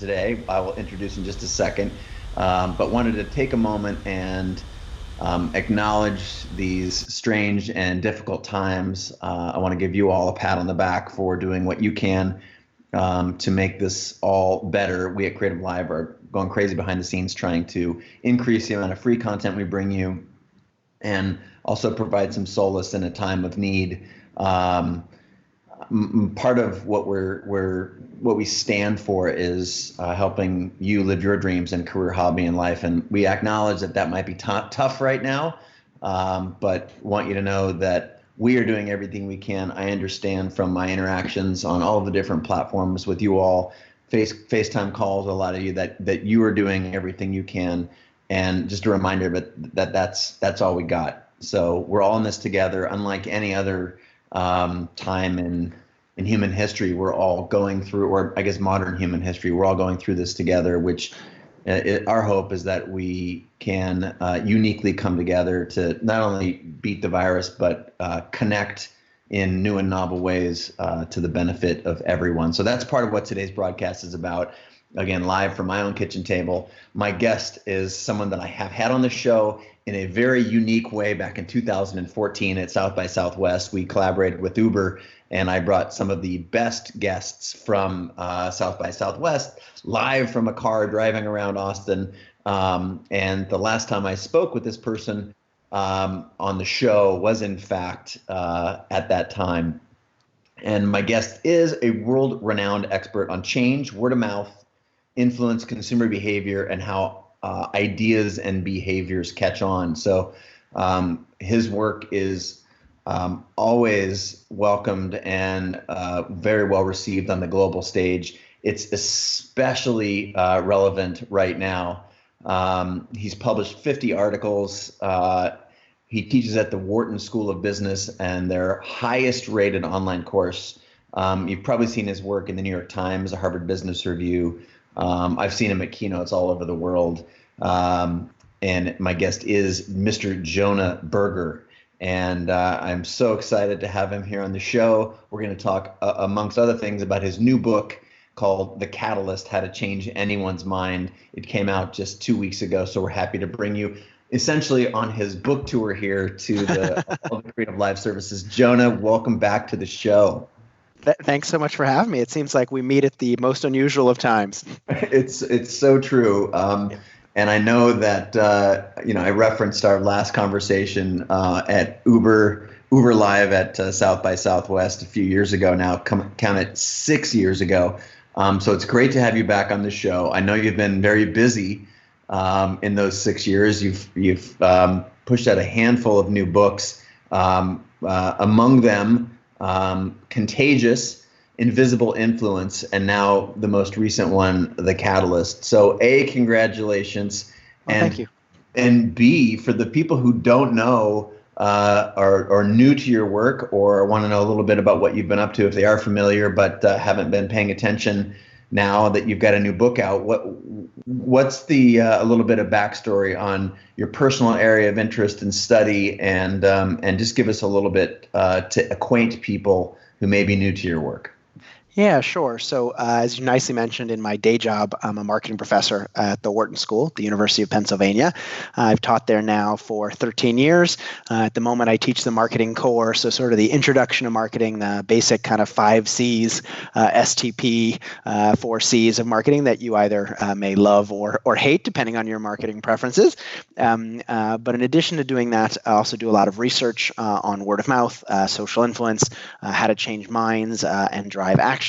today. I will introduce in just a second, but wanted to take a moment and acknowledge these strange and difficult times. I want to give you all a pat on the back for doing what you can to make this all better. We at CreativeLive are going crazy behind the scenes trying to increase the amount of free content we bring you and also provide some solace in a time of need. Part of what we stand for is helping you live your dreams and career, hobby, and life. And we acknowledge that might be tough right now, but want you to know that we are doing everything we can. I understand from my interactions on all of the different platforms with you all, FaceTime calls, a lot of you that you are doing everything you can. And just a reminder that's all we got. So we're all in this together. Unlike any other time in human history, we're all going through, or I guess modern human history, we're all going through this together, which our hope is that we can uniquely come together to not only beat the virus, but connect in new and novel ways to the benefit of everyone. So that's part of what today's broadcast is about. Again, live from my own kitchen table. My guest is someone that I have had on the show in a very unique way back in 2014 at South by Southwest. We collaborated with Uber, and I brought some of the best guests from South by Southwest live from a car driving around Austin. And the last time I spoke with this person on the show was, in fact, at that time. And my guest is a world-renowned expert on change, word of mouth, influence, consumer behavior, and how ideas and behaviors catch on. So his work is always welcomed and very well received on the global stage. It's especially relevant right now. He's published 50 articles. He teaches at the Wharton School of Business and their highest rated online course. You've probably seen his work in the New York Times, the Harvard Business Review. I've seen him at keynotes all over the world. And my guest is Mr. Jonah Berger. And I'm so excited to have him here on the show. We're going to talk, amongst other things, about his new book called The Catalyst, How to Change Anyone's Mind. It came out just 2 weeks ago, so we're happy to bring you essentially on his book tour here to all the CreativeLive services. Jonah, welcome back to the show. Thanks so much for having me. It seems like we meet at the most unusual of times. It's so true. And I know that, I referenced our last conversation at Uber Live at South by Southwest a few years ago now, count it 6 years ago. So it's great to have you back on the show. I know you've been very busy in those 6 years. You've pushed out a handful of new books, among them Contagious, Invisible Influence, and now the most recent one, The Catalyst. So A, congratulations. Well, thank you. And B, for the people who don't know are new to your work or want to know a little bit about what you've been up to, if they are familiar but haven't been paying attention now that you've got a new book out, what's the a little bit of backstory on your personal area of interest and study, and just give us a little bit to acquaint people who may be new to your work. Yeah, sure. So as you nicely mentioned, in my day job, I'm a marketing professor at the Wharton School, the University of Pennsylvania. I've taught there now for 13 years. At the moment, I teach the marketing course, so sort of the introduction to marketing, the basic kind of 5 C's, STP, 4 C's of marketing that you either may love or hate, depending on your marketing preferences. But in addition to doing that, I also do a lot of research on word of mouth, social influence, how to change minds and drive action.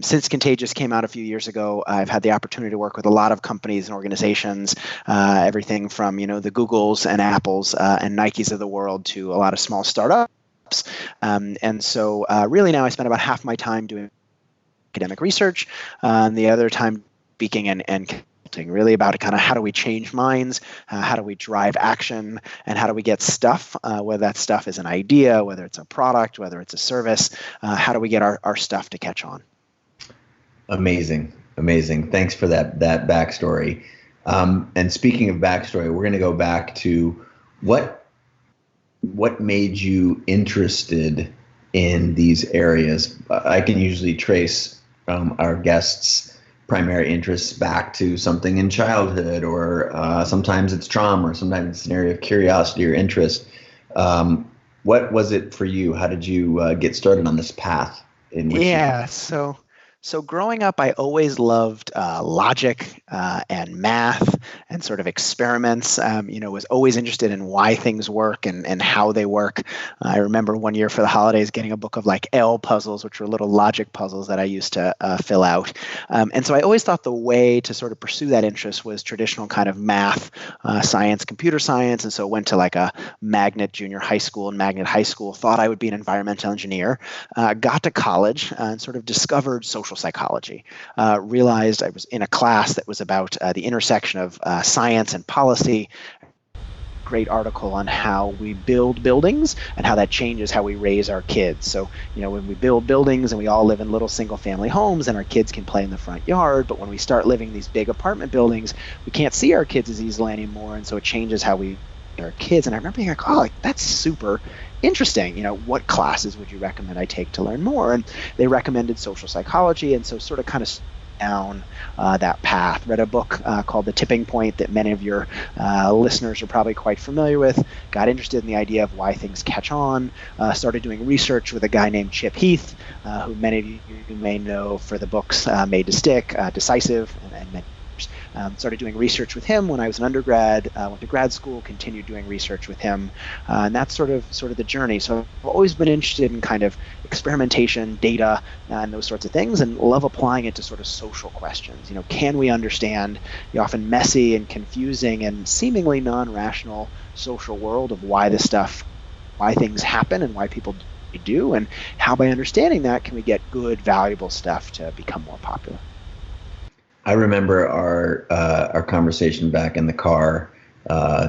Since Contagious came out a few years ago, I've had the opportunity to work with a lot of companies and organizations, everything from the Googles and Apples and Nikes of the world to a lot of small startups. And so really now I spend about half my time doing academic research, and the other time speaking and consulting, really about kind of how do we change minds, how do we drive action, and how do we get stuff, whether that stuff is an idea, whether it's a product, whether it's a service, how do we get our stuff to catch on? Amazing. Thanks for that backstory. And speaking of backstory, we're going to go back to what made you interested in these areas. I can usually trace our guests primary interests back to something in childhood, or sometimes it's trauma, or sometimes it's an area of curiosity or interest. What was it for you? How did you get started on this path in which you? Yeah, so growing up, I always loved logic and math and sort of experiments. Was always interested in why things work and how they work. I remember one year for the holidays getting a book of like L puzzles, which were little logic puzzles that I used to fill out. And so I always thought the way to sort of pursue that interest was traditional kind of math, science, computer science. And so went to like a magnet junior high school and magnet high school, thought I would be an environmental engineer, got to college and sort of discovered social psychology. Realized I was in a class that was about the intersection of science and policy. Great article on how we build buildings and how that changes how we raise our kids. So, when we build buildings and we all live in little single family homes and our kids can play in the front yard, but when we start living in these big apartment buildings, we can't see our kids as easily anymore. And so it changes how we our kids. And I remember being like, oh, that's super interesting. What classes would you recommend I take to learn more? And they recommended social psychology. And so sort of kind of down that path. Read a book called The Tipping Point that many of your listeners are probably quite familiar with. Got interested in the idea of why things catch on. Started doing research with a guy named Chip Heath, who many of you may know for the books Made to Stick, Decisive, and many. Started doing research with him when I was an undergrad, went to grad school, continued doing research with him. And that's sort of the journey. So I've always been interested in kind of experimentation, data, and those sorts of things, and love applying it to sort of social questions. Can we understand the often messy and confusing and seemingly non-rational social world of why things happen and why people do, and how by understanding that can we get good, valuable stuff to become more popular? I remember our conversation back in the car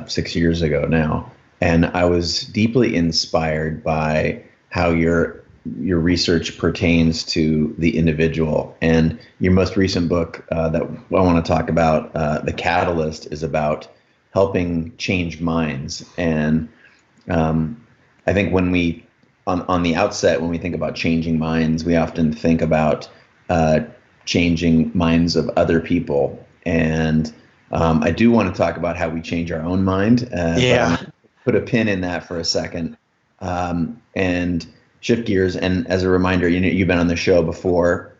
6 years ago now, and I was deeply inspired by how your research pertains to the individual. And your most recent book that I want to talk about, The Catalyst, is about helping change minds. And I think when we, on the outset, when we think about changing minds, we often think about changing minds of other people. And I do want to talk about how we change our own mind. But put a pin in that for a second and shift gears. And as a reminder, you've been on the show before.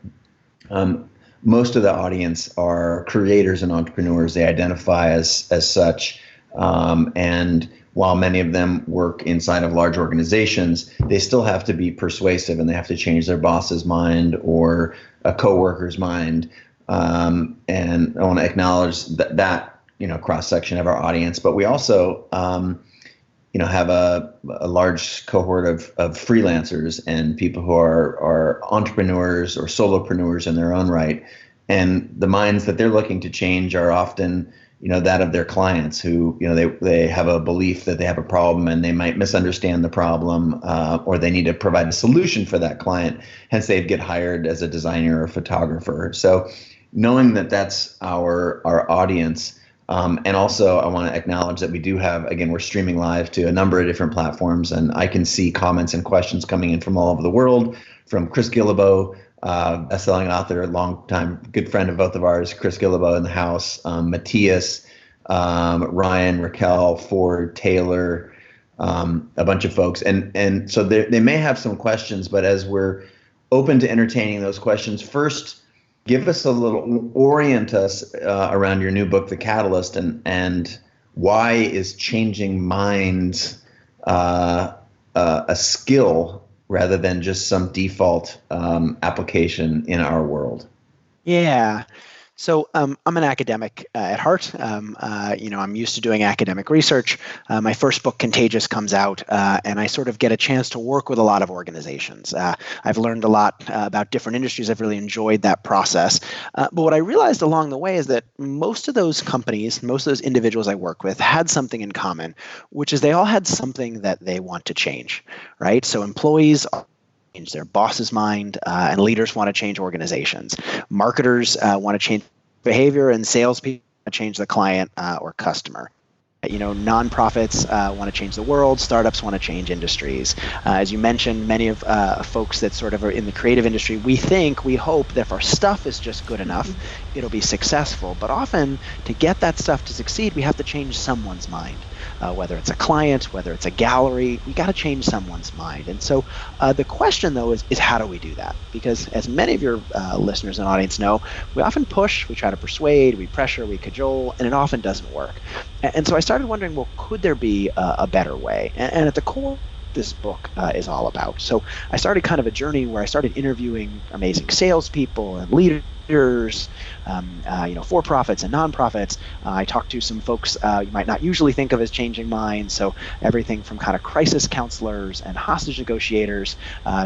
Most of the audience are creators and entrepreneurs. They identify as such. And while many of them work inside of large organizations, they still have to be persuasive, and they have to change their boss's mind or a coworker's mind. And I want to acknowledge that cross-section of our audience. But we also have a large cohort of freelancers and people who are entrepreneurs or solopreneurs in their own right. And the minds that they're looking to change are often that of their clients who, they have a belief that they have a problem and they might misunderstand the problem, or they need to provide a solution for that client. Hence, they'd get hired as a designer or photographer. So knowing that that's our audience, and also I want to acknowledge that we do have, again, we're streaming live to a number of different platforms, and I can see comments and questions coming in from all over the world, from Chris Guillebeau, bestselling author, longtime good friend of both of ours, Chris Guillebeau in the house, Matthias, Ryan, Raquel, Ford, Taylor, a bunch of folks. And so they may have some questions, but as we're open to entertaining those questions, first, give us orient us around your new book, The Catalyst, and why is changing minds a skill rather than just some default application in our world? Yeah. So I'm an academic at heart. I'm used to doing academic research. My first book, Contagious, comes out, and I sort of get a chance to work with a lot of organizations. I've learned a lot about different industries. I've really enjoyed that process. But what I realized along the way is that most of those companies, most of those individuals I work with had something in common, which is they all had something that they want to change, right? So employees change their boss's mind, and leaders want to change organizations. Marketers want to change behavior, and salespeople want to change the client or customer. Nonprofits want to change the world, startups want to change industries. As you mentioned, many of folks that sort of are in the creative industry, we hope that if our stuff is just good enough, it'll be successful. But often, to get that stuff to succeed, we have to change someone's mind. Whether it's a client, whether it's a gallery, we got to change someone's mind. And so the question, though, is how do we do that? Because as many of your listeners and audience know, we often push, we try to persuade, we pressure, we cajole, and it often doesn't work. And so I started wondering, well, could there be a better way? And at the core, this book is all about. So I started kind of a journey where I started interviewing amazing salespeople and leaders, for-profits and nonprofits. I talked to some folks you might not usually think of as changing minds. So everything from kind of crisis counselors and hostage negotiators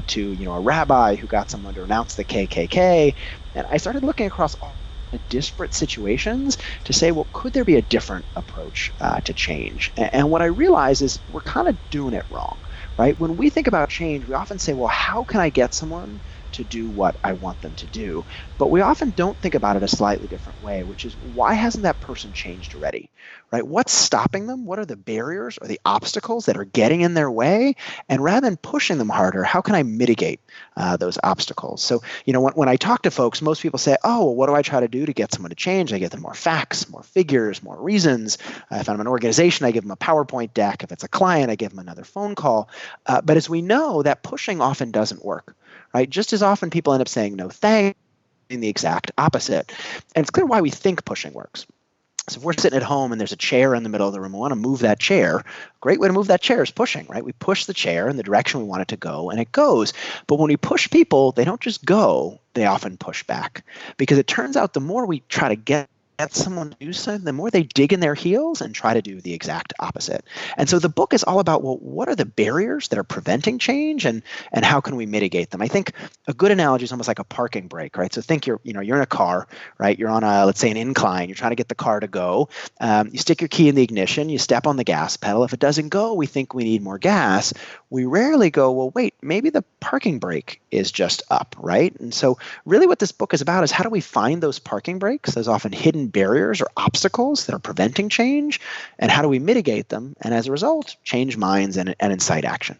to a rabbi who got someone to renounce the KKK. And I started looking across all the disparate situations to say, well, could there be a different approach to change? And what I realize is we're kind of doing it wrong, right? When we think about change, we often say, well, how can I get someone to do what I want them to do? But we often don't think about it a slightly different way, which is, why hasn't that person changed already, right? What's stopping them? What are the barriers or the obstacles that are getting in their way? And rather than pushing them harder, how can I mitigate those obstacles? So, when I talk to folks, most people say, oh, well, what do I try to do to get someone to change? I give them more facts, more figures, more reasons. If I'm an organization, I give them a PowerPoint deck. If it's a client, I give them another phone call. But as we know, that pushing often doesn't work. Right? Just as often people end up saying no thanks, in the exact opposite. And it's clear why we think pushing works. So if we're sitting at home and there's a chair in the middle of the room, we want to move that chair. A great way to move that chair is pushing, right? We push the chair in the direction we want it to go, and it goes. But when we push people, they don't just go, they often push back. Because it turns out the more we try to get someone to do something, the more they dig in their heels and try to do the exact opposite. And so the book is all about, well, what are the barriers that are preventing change, and how can we mitigate them? I think a good analogy is almost like a parking brake, right? So think you're in a car, right? You're on let's say an incline. You're trying to get the car to go. You stick your key in the ignition. You step on the gas pedal. If it doesn't go, we think we need more gas. We rarely go, well, wait, maybe the parking brake is just up, right? And so really what this book is about is, how do we find those parking brakes, those often hidden barriers or obstacles that are preventing change, and how do we mitigate them, and as a result, change minds and incite action?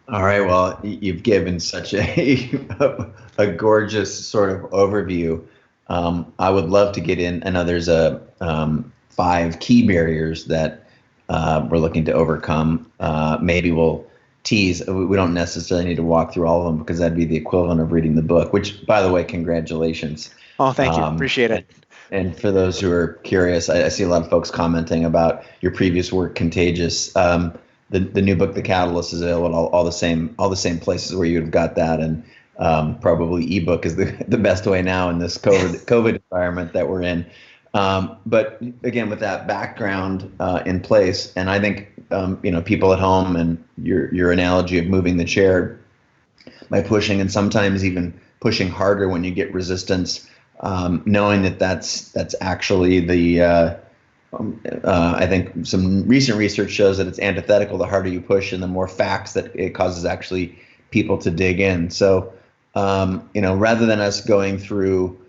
All right. Well, you've given such a gorgeous sort of overview. I would love to get in. I know there's 5 key barriers that we're looking to overcome. Maybe we'll tease. We don't necessarily need to walk through all of them, because that'd be the equivalent of reading the book, which, by the way, congratulations. Oh, thank you. Appreciate it. And for those who are curious, I see a lot of folks commenting about your previous work, Contagious. The new book, The Catalyst, is available at all the same places where you've got that, and probably ebook is the best way now in this COVID environment that we're in. But again, with that background in place, and I think people at home, and your analogy of moving the chair by pushing, and sometimes even pushing harder when you get resistance, knowing that's actually the I think some recent research shows that it's antithetical. The harder you push and the more facts that it causes actually people to dig in. So, rather than us going through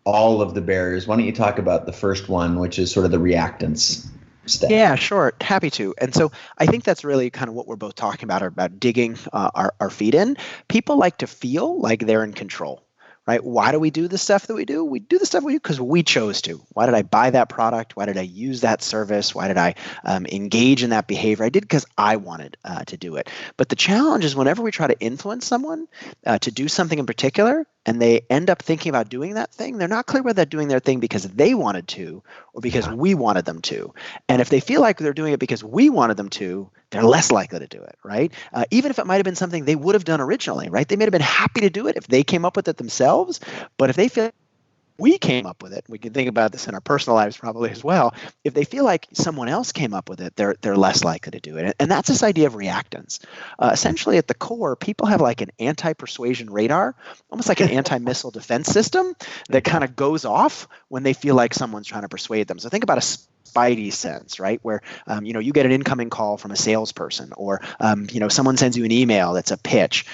all of the barriers, why don't you talk about the first one, which is sort of the reactance step? Yeah, sure. Happy to. And so I think that's really kind of what we're both talking about digging our feet in. People like to feel like they're in control. Right? Why do we do the stuff that we do? We do the stuff we do because we chose to. Why did I buy that product? Why did I use that service? Why did I engage in that behavior? I did because I wanted to do it. But the challenge is, whenever we try to influence someone to do something in particular, and they end up thinking about doing that thing, they're not clear whether they're doing their thing because they wanted to or because we wanted them to. And if they feel like they're doing it because we wanted them to, they're less likely to do it, right? Even if it might have been something they would have done originally, right? They may have been happy to do it if they came up with it themselves, but if they feel we came up with it, we can think about this in our personal lives probably as well. If they feel like someone else came up with it, they're less likely to do it. And that's this idea of reactance. Essentially, at the core, people have like an anti-persuasion radar, almost like an anti-missile defense system that kind of goes off when they feel like someone's trying to persuade them. So think about a spidey sense, right? Where, you get an incoming call from a salesperson, or, someone sends you an email that's a pitch.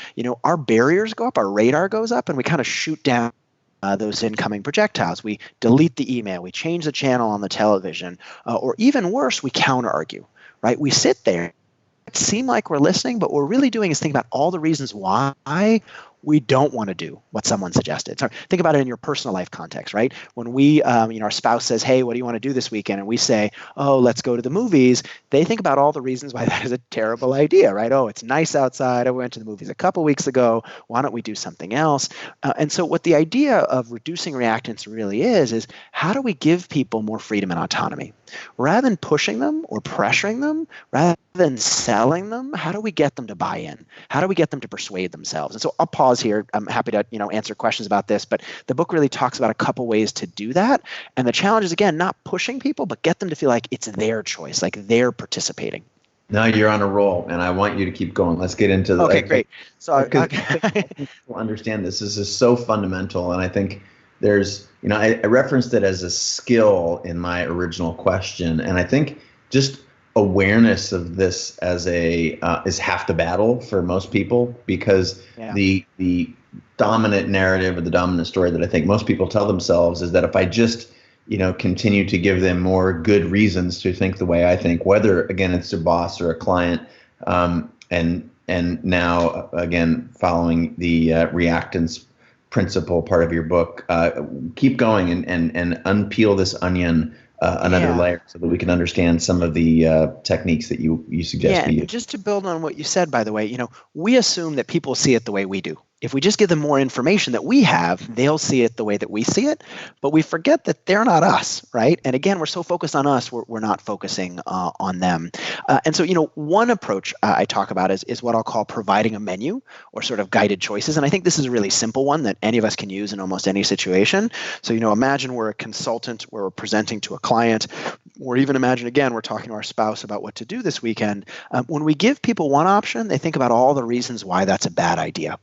Our barriers go up, our radar goes up, and we kind of shoot down those incoming projectiles. We delete the email, we change the channel on the television, or even worse, we counter argue, right? We sit there, it seems like we're listening, but what we're really doing is think about all the reasons why we don't want to do what someone suggested. So think about it in your personal life context, right? When we, our spouse says, "Hey, what do you want to do this weekend?" and we say, "Oh, let's go to the movies." They think about all the reasons why that is a terrible idea, right? "Oh, it's nice outside. I went to the movies a couple weeks ago. Why don't we do something else?" And so what the idea of reducing reactance really is how do we give people more freedom and autonomy? Rather than pushing them or pressuring them, rather than selling them, how do we get them to buy in? How do we get them to persuade themselves? And so I'll pause here. I'm happy to answer questions about this, but the book really talks about a couple ways to do that. And the challenge is, again, not pushing people, but get them to feel like it's their choice, like they're participating. No, you're on a roll, and I want you to keep going. Let's get into the. Okay, great. So people understand this. This is so fundamental, and I think there's, I referenced it as a skill in my original question, and I think just awareness of this as is half the battle for most people, because the dominant narrative or the dominant story that I think most people tell themselves is that if I just continue to give them more good reasons to think the way I think, whether again it's their boss or a client, and now again following the reactance principle part of your book, keep going and unpeel this onion another layer so that we can understand some of the techniques that you suggest. Yeah, and just to build on what you said, by the way, we assume that people see it the way we do. If we just give them more information that we have, they'll see it the way that we see it. But we forget that they're not us, right? And again, we're so focused on us, we're not focusing on them. And so, one approach I talk about is what I'll call providing a menu or sort of guided choices. And I think this is a really simple one that any of us can use in almost any situation. So, imagine we're a consultant, where we're presenting to a client, or even imagine, again, we're talking to our spouse about what to do this weekend. When we give people one option, they think about all the reasons why that's a bad idea.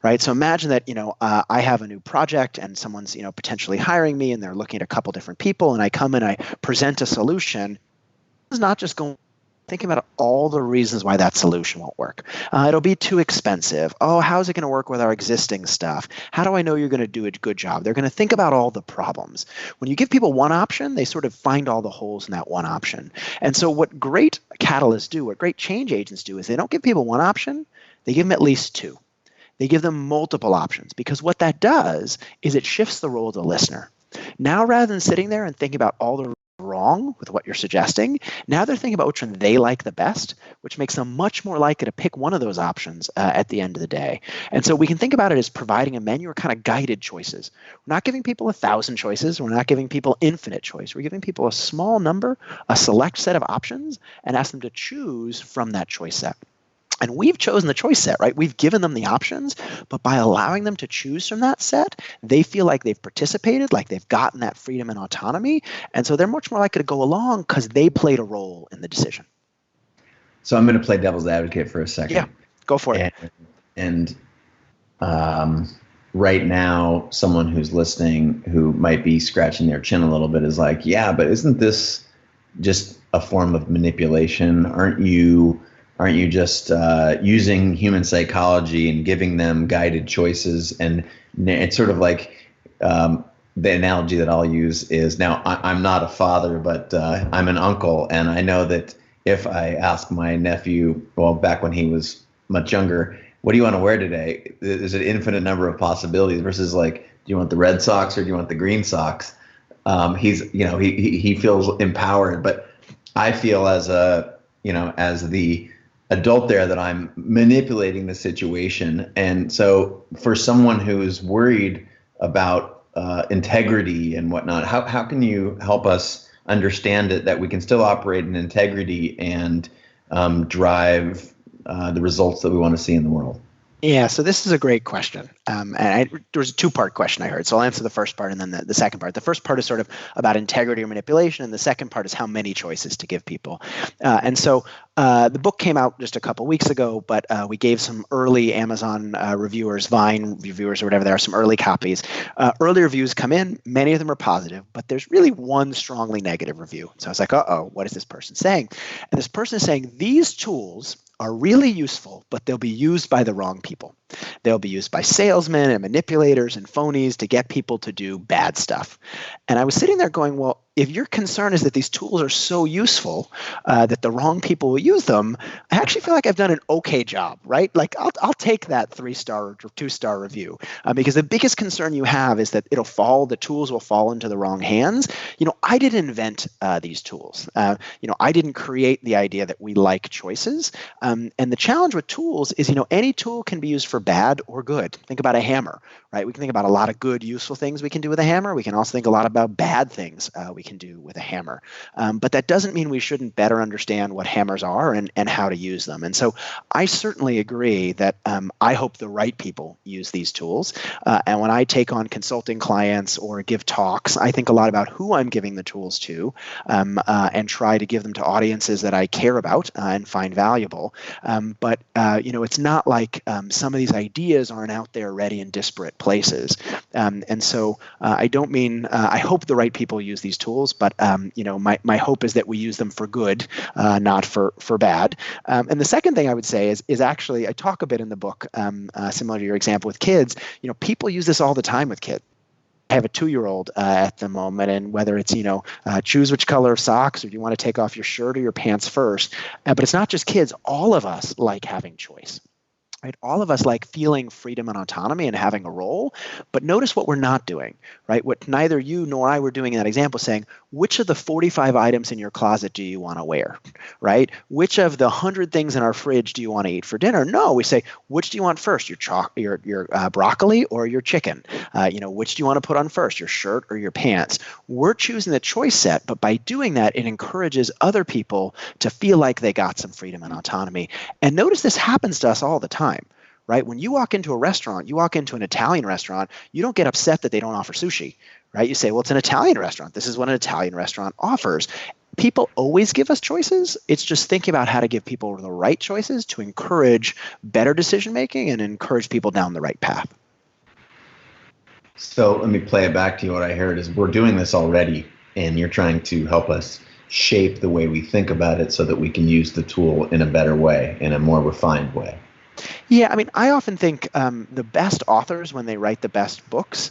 Right. So imagine that, I have a new project and someone's, potentially hiring me, and they're looking at a couple different people, and I come and I present a solution. It's not just going thinking about all the reasons why that solution won't work. It'll be too expensive. Oh, how's it going to work with our existing stuff? How do I know you're going to do a good job? They're going to think about all the problems. When you give people one option, they sort of find all the holes in that one option. And so what great catalysts do, what great change agents do, is they don't give people one option, they give them at least two. They give them multiple options, because what that does is it shifts the role of the listener. Now, rather than sitting there and thinking about all the wrong with what you're suggesting, now they're thinking about which one they like the best, which makes them much more likely to pick one of those options at the end of the day. And so we can think about it as providing a menu or kind of guided choices. We're not giving people 1,000 choices. We're not giving people infinite choice. We're giving people a small number, a select set of options, and ask them to choose from that choice set. And we've chosen the choice set, right? We've given them the options, but by allowing them to choose from that set, they feel like they've participated, like they've gotten that freedom and autonomy. And so they're much more likely to go along because they played a role in the decision. So I'm going to play devil's advocate for a second. Yeah, go for it. And right now, someone who's listening who might be scratching their chin a little bit is like, yeah, but isn't this just a form of manipulation? Aren't you just using human psychology and giving them guided choices? And it's sort of like the analogy that I'll use is, now I'm not a father, but I'm an uncle. And I know that if I ask my nephew, well, back when he was much younger, what do you want to wear today? There's an infinite number of possibilities versus like, do you want the red socks or do you want the green socks? He feels empowered, but I feel as the adult there that I'm manipulating the situation. And so for someone who is worried about integrity and whatnot, how can you help us understand it, that we can still operate in integrity and drive the results that we want to see in the world? Yeah, so this is a great question. There was a two-part question I heard. So I'll answer the first part and then the second part. The first part is sort of about integrity or manipulation, and the second part is how many choices to give people. And so the book came out just a couple weeks ago, but we gave some early Amazon reviewers, Vine reviewers or whatever, there are some early copies. Early reviews come in, many of them are positive, but there's really one strongly negative review. So I was like, uh-oh, what is this person saying? And this person is saying these tools are really useful, but they'll be used by the wrong people. They'll be used by salesmen and manipulators and phonies to get people to do bad stuff. And I was sitting there going, well, if your concern is that these tools are so useful that the wrong people will use them, I actually feel like I've done an okay job, right? Like I'll take that 3-star or 2-star review because the biggest concern you have is that the tools will fall into the wrong hands. I didn't invent these tools. I didn't create the idea that we like choices. And the challenge with tools is, any tool can be used for bad or good. Think about a hammer, right? We can think about a lot of good, useful things we can do with a hammer. We can also think a lot about bad things we can do with a hammer. But that doesn't mean we shouldn't better understand what hammers are and how to use them. And so I certainly agree that I hope the right people use these tools. And when I take on consulting clients or give talks, I think a lot about who I'm giving the tools to and try to give them to audiences that I care about and find valuable. But it's not like some of these ideas aren't out there ready in disparate places. And so I don't mean I hope the right people use these tools, but my hope is that we use them for good, not for bad. And the second thing I would say is actually I talk a bit in the book, similar to your example with kids. People use this all the time with kids. I have a 2-year-old at the moment, and whether it's, choose which color of socks, or do you want to take off your shirt or your pants first? But it's not just kids. All of us like having choice. Right? All of us like feeling freedom and autonomy and having a role, but notice what we're not doing, right? What neither you nor I were doing in that example, saying, which of the 45 items in your closet do you want to wear, right? Which of the 100 things in our fridge do you want to eat for dinner? No, we say, which do you want first, your broccoli or your chicken? Which do you want to put on first, your shirt or your pants? We're choosing the choice set, but by doing that, it encourages other people to feel like they got some freedom and autonomy. And notice this happens to us all the time. Right? When you walk into a restaurant, you walk into an Italian restaurant, you don't get upset that they don't offer sushi, right? You say, well, it's an Italian restaurant. This is what an Italian restaurant offers. People always give us choices. It's just thinking about how to give people the right choices to encourage better decision-making and encourage people down the right path. So let me play it back to you. What I heard is we're doing this already, and you're trying to help us shape the way we think about it so that we can use the tool in a better way, in a more refined way. Yeah, I often think the best authors, when they write the best books,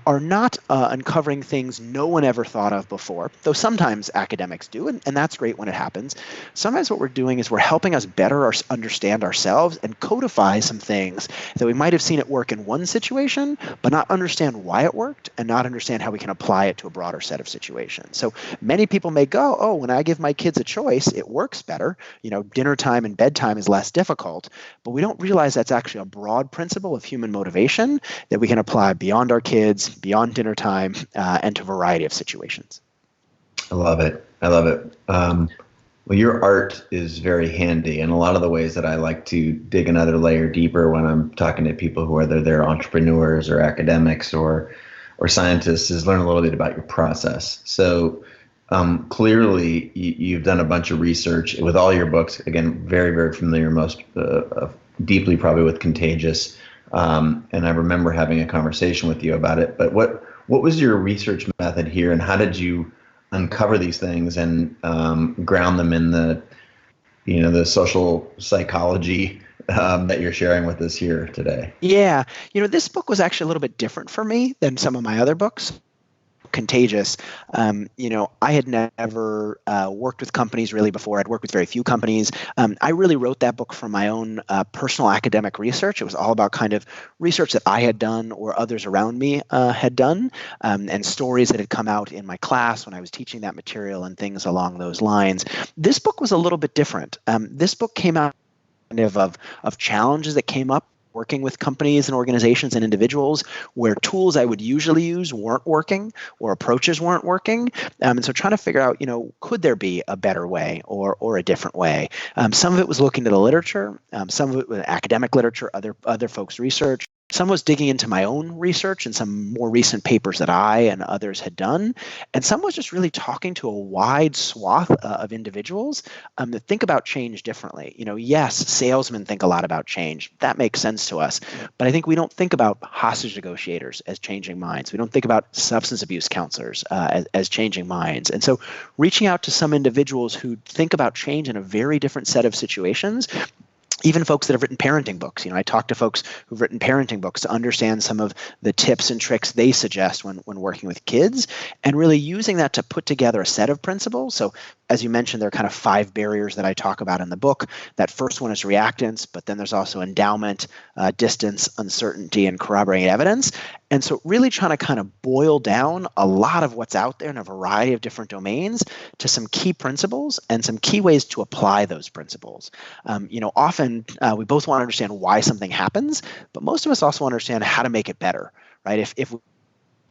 are not uncovering things no one ever thought of before, though sometimes academics do, and that's great when it happens. Sometimes what we're doing is we're helping us better understand ourselves and codify some things that we might have seen it work in one situation, but not understand why it worked and not understand how we can apply it to a broader set of situations. So many people may go, oh, when I give my kids a choice, it works better. Dinner time and bedtime is less difficult, but we don't realize that's actually a broad principle of human motivation that we can apply beyond our kids, beyond dinner time, and to a variety of situations. I love it. Well, your art is very handy, and a lot of the ways that I like to dig another layer deeper when I'm talking to people, whether they're entrepreneurs or academics or scientists, is learn a little bit about your process. So clearly, you've done a bunch of research with all your books. Again, very, very familiar, most deeply probably with Contagious. And I remember having a conversation with you about it. But what was your research method here, and how did you uncover these things and ground them in the social psychology that you're sharing with us here today? Yeah, this book was actually a little bit different for me than some of my other books. Contagious. I had never worked with companies really before. I'd worked with very few companies. I really wrote that book from my own personal academic research. It was all about kind of research that I had done or others around me had done, and stories that had come out in my class when I was teaching that material and things along those lines. This book was a little bit different. This book came out kind of challenges that came up working with companies and organizations and individuals where tools I would usually use weren't working or approaches weren't working. And so trying to figure out, could there be a better way or a different way? Some of it was looking to the literature, some of it was academic literature, other folks' research. Some was digging into my own research and some more recent papers that I and others had done. And some was just really talking to a wide swath of individuals that think about change differently. Yes, salesmen think a lot about change. That makes sense to us. But I think we don't think about hostage negotiators as changing minds. We don't think about substance abuse counselors as changing minds. And so reaching out to some individuals who think about change in a very different set of situations even folks that have written parenting books. I talk to folks who've written parenting books to understand some of the tips and tricks they suggest when working with kids, and really using that to put together a set of principles. So as you mentioned, there are kind of 5 barriers that I talk about in the book. That first one is reactance, but then there's also endowment, distance, uncertainty, and corroborating evidence. And so really trying to kind of boil down a lot of what's out there in a variety of different domains to some key principles and some key ways to apply those principles. Often we both want to understand why something happens, but most of us also want to understand how to make it better, right? If we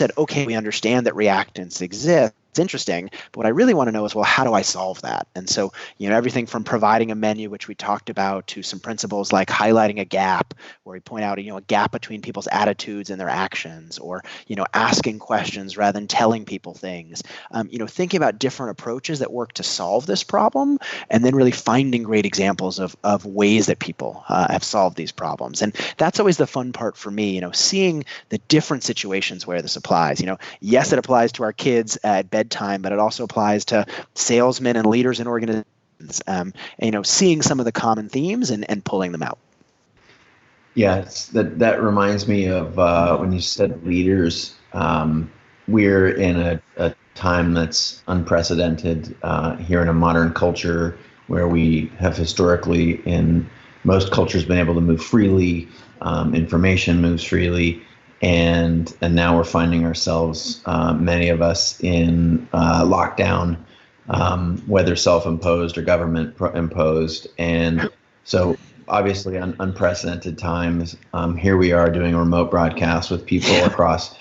said, okay, we understand that reactance exists, it's interesting, but what I really want to know is, well, how do I solve that? And so, everything from providing a menu, which we talked about, to some principles like highlighting a gap, where we point out, a gap between people's attitudes and their actions, or, asking questions rather than telling people things, thinking about different approaches that work to solve this problem, and then really finding great examples of ways that people have solved these problems. And that's always the fun part for me, seeing the different situations where this applies. Yes, it applies to our kids at bedtime, but it also applies to salesmen and leaders in organizations. Seeing some of the common themes and pulling them out. Yeah, that reminds me of when you said leaders. We're in a time that's unprecedented here in a modern culture, where we have historically, in most cultures, been able to move freely. Information moves freely. And now we're finding ourselves, many of us, in lockdown, whether self-imposed or government-imposed. And so obviously unprecedented times. Here we are doing a remote broadcast with people across,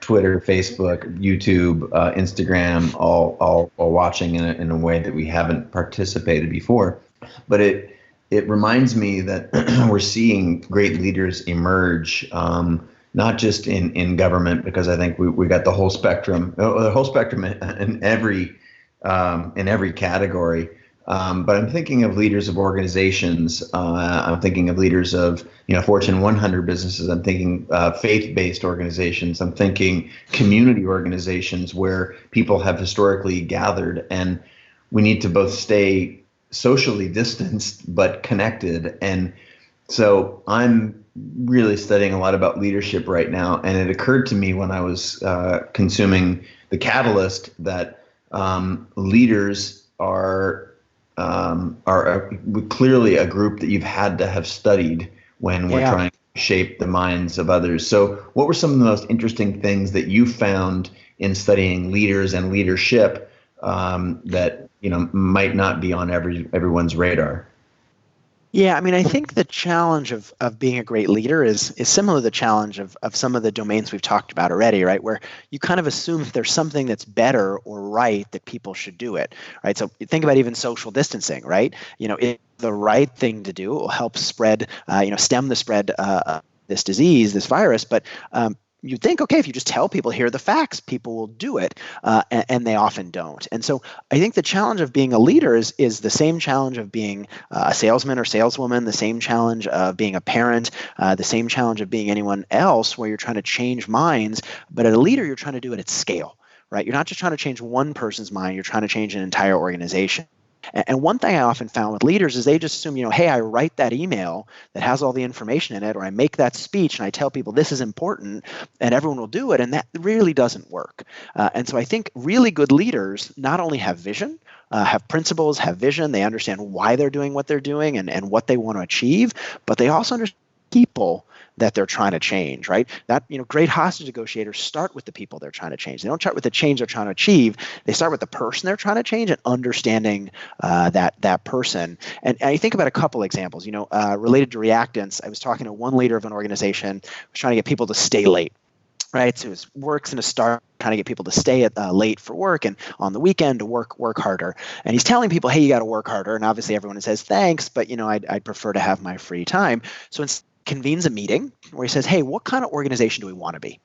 Twitter, Facebook, YouTube, Instagram, all watching in a way that we haven't participated before. But it reminds me that we're seeing great leaders emerge, not just in government, because I think we got the whole spectrum in every category. But I'm thinking of leaders of organizations. I'm thinking of leaders of Fortune 100 businesses. I'm thinking faith-based organizations. I'm thinking community organizations where people have historically gathered, and we need to both stay socially distanced but connected. And so I'm really studying a lot about leadership right now, and it occurred to me when I was consuming The Catalyst that leaders are clearly a group that you've had to have studied when we're trying to shape the minds of others. So what were some of the most interesting things that you found in studying leaders and leadership that might not be on everyone's radar? Yeah, I think the challenge of being a great leader is similar to the challenge of some of the domains we've talked about already, right? Where you kind of assume if there's something that's better or right, that people should do it, right? So think about even social distancing, right? It's the right thing to do. It will help spread, stem the spread of this disease, this virus, but you think, okay, if you just tell people, here are the facts, people will do it, and they often don't. And so I think the challenge of being a leader is the same challenge of being a salesman or saleswoman, the same challenge of being a parent, the same challenge of being anyone else, where you're trying to change minds, but as a leader, you're trying to do it at scale, right? You're not just trying to change one person's mind, you're trying to change an entire organization. And one thing I often found with leaders is they just assume, hey, I write that email that has all the information in it, or I make that speech and I tell people this is important and everyone will do it. And that really doesn't work. And so I think really good leaders not only have vision, have principles, have vision, they understand why they're doing what they're doing and what they want to achieve, but they also understand people that they're trying to change, right? That, great hostage negotiators start with the people they're trying to change. They don't start with the change they're trying to achieve. They start with the person they're trying to change and understanding that person. And I think about a couple examples, related to reactance. I was talking to one leader of an organization, was trying to get people to stay late. Right, so it works in a start, trying to get people to stay late for work and on the weekend to work harder. And he's telling people, hey, you got to work harder. And obviously everyone says thanks, but I'd prefer to have my free time. So he convenes a meeting where he says, hey, what kind of organization do we want to be?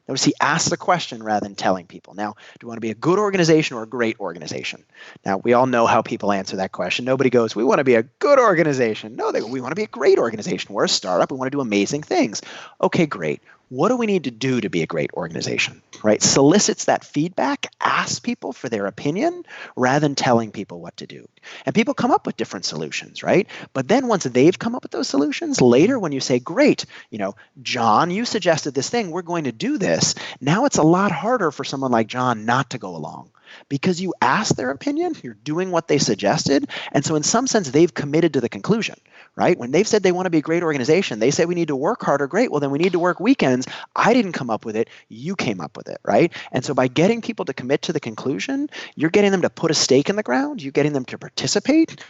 Notice he asks the question rather than telling people. Now, do we want to be a good organization or a great organization? Now, we all know how people answer that question. Nobody goes, we want to be a good organization. No, we want to be a great organization. We're a startup. We want to do amazing things. Okay, great. what do we need to do to be a great organization, right? Solicits that feedback, asks people for their opinion rather than telling people what to do. And people come up with different solutions, right? But then once they've come up with those solutions, later when you say, great, John, you suggested this thing, we're going to do this. Now it's a lot harder for someone like John not to go along. Because you asked their opinion, you're doing what they suggested. And so in some sense, they've committed to the conclusion, right? When they've said they want to be a great organization, they say we need to work harder. Great. Well, then we need to work weekends. I didn't come up with it. You came up with it, right? And so by getting people to commit to the conclusion, you're getting them to put a stake in the ground. You're getting them to participate,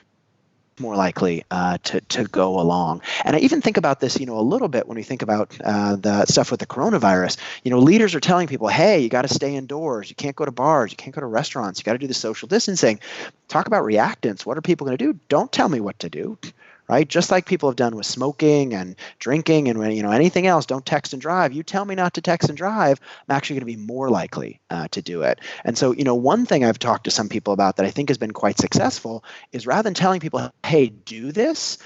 more likely to go along. And I even think about this, a little bit when we think about the stuff with the coronavirus. Leaders are telling people, hey, you got to stay indoors. You can't go to bars. You can't go to restaurants. You got to do the social distancing. Talk about reactance. What are people going to do? Don't tell me what to do. Right? Just like people have done with smoking and drinking and anything else, don't text and drive. You tell me not to text and drive, I'm actually going to be more likely to do it. And so, one thing I've talked to some people about that I think has been quite successful is rather than telling people, hey, do this,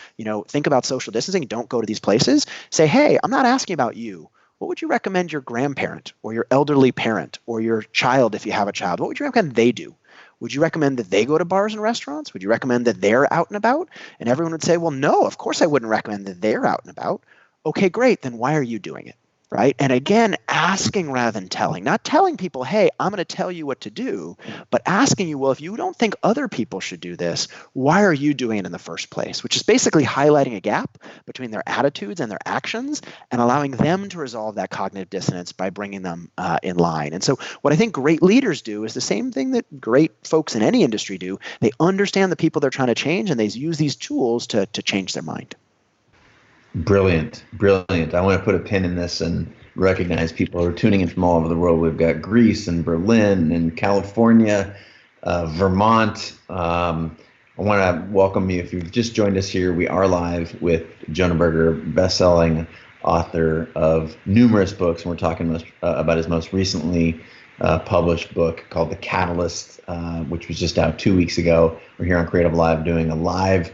think about social distancing, don't go to these places, say, hey, I'm not asking about you. What would you recommend your grandparent or your elderly parent or your child, if you have a child, what would you recommend they do? Would you recommend that they go to bars and restaurants? Would you recommend that they're out and about? And everyone would say, well, no, of course I wouldn't recommend that they're out and about. Okay, great. Then why are you doing it? Right? And again, asking rather than telling, not telling people, hey, I'm going to tell you what to do, but asking you, well, if you don't think other people should do this, why are you doing it in the first place? Which is basically highlighting a gap between their attitudes and their actions and allowing them to resolve that cognitive dissonance by bringing them in line. And so what I think great leaders do is the same thing that great folks in any industry do. They understand the people they're trying to change, and they use these tools to change their mind. Brilliant. I want to put a pin in this and recognize people who are tuning in from all over the world. We've got Greece and Berlin and California, Vermont. I want to welcome you. If you've just joined us here, we are live with Jonah Berger, best-selling author of numerous books. And we're talking about his most recently published book called The Catalyst, which was just out 2 weeks ago. We're here on CreativeLive doing a live